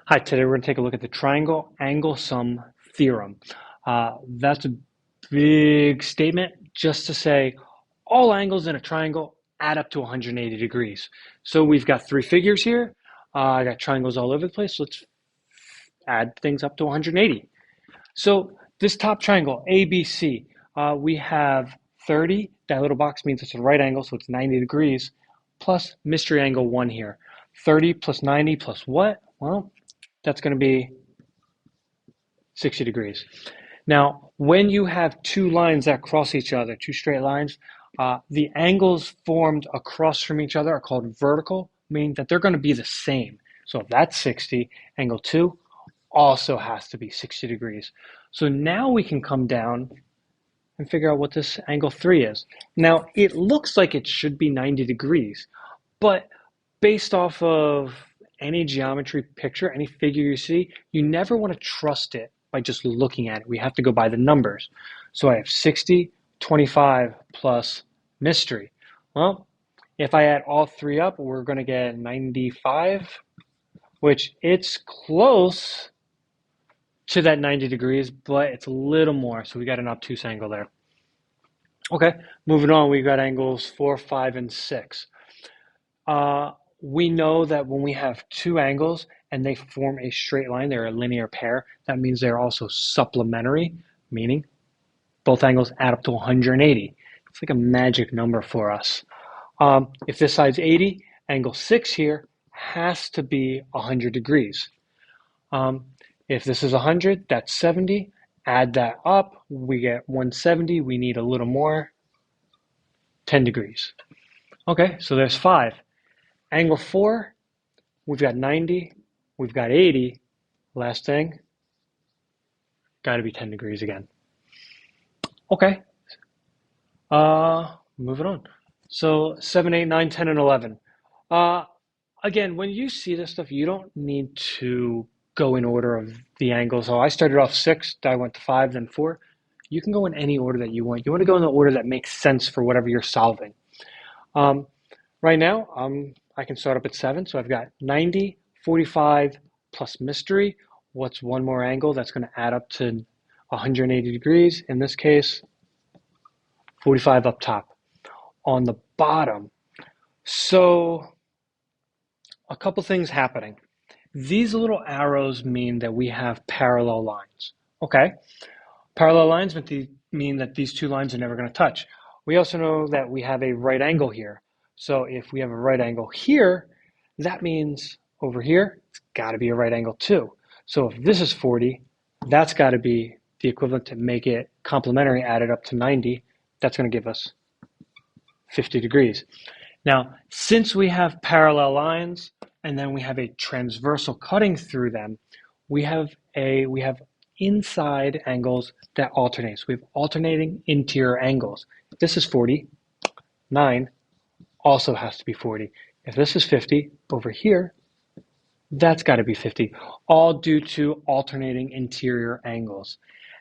Hi, today we're going to take a look at the triangle angle sum theorem. That's a big statement just to say all angles in a triangle add up to 180 degrees. So we've got three figures here. I got triangles all over the place. Let's add things up to 180. So this top triangle, ABC, we have 30. That little box means it's a right angle, so it's 90 degrees, plus mystery angle 1 here. 30 plus 90 plus what? Well, that's going to be 60 degrees. Now, when you have two lines that cross each other, two straight lines, the angles formed across from each other are called vertical, meaning that they're going to be the same. So if that's 60, angle 2 also has to be 60 degrees. So now we can come down and figure out what this angle 3 is. Now, it looks like it should be 90 degrees, but based off of any geometry picture, any figure you see, you never want to trust it by just looking at it. We have to go by the numbers. So I have 60, 25 plus mystery. Well, if I add all three up, we're going to get 95, which it's close to that 90 degrees, but it's a little more. So we got an obtuse angle there. Okay, moving on, we got angles 4, 5, and 6. We know that when we have two angles and they form a straight line, they're a linear pair, that means they're also supplementary, meaning both angles add up to 180. It's like a magic number for us. If this side's 80, angle 6 here has to be 100 degrees. If this is 100, that's 70. Add that up, we get 170. We need a little more, 10 degrees. Okay, so there's 5. Angle 4, we've got 90, we've got 80. Last thing, got to be 10 degrees again. Okay, moving on. So 7, 8, 9, 10, and 11. Again, when you see this stuff, you don't need to go in order of the angles. So I started off 6, I went to 5, then 4. You can go in any order that you want. You want to go in the order that makes sense for whatever you're solving. Right now, I can start up at 7, so I've got 90, 45 plus mystery. What's one more angle that's going to add up to 180 degrees? In this case, 45 up top. On the bottom, so a couple things happening. These little arrows mean that we have parallel lines. Okay, parallel lines mean that these two lines are never going to touch. We also know that we have a right angle here. So if we have a right angle here, that means over here, it's got to be a right angle too. So if this is 40, that's got to be the equivalent to make it complementary, added up to 90. That's going to give us 50 degrees. Now, since we have parallel lines and then we have a transversal cutting through them, we have inside angles that alternate. So we have alternating interior angles. If this is 40, 9 also has to be 40. If this is 50, over here, that's got to be 50, all due to alternating interior angles.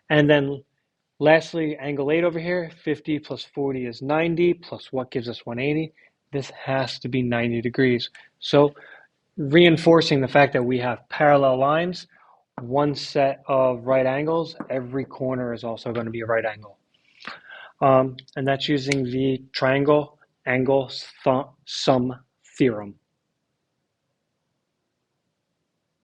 And then lastly, angle 8 over here, 50 plus 40 is 90, plus what gives us 180? This has to be 90 degrees. So reinforcing the fact that we have parallel lines, one set of right angles, every corner is also going to be a right angle. And that's using the triangle angle sum theorem.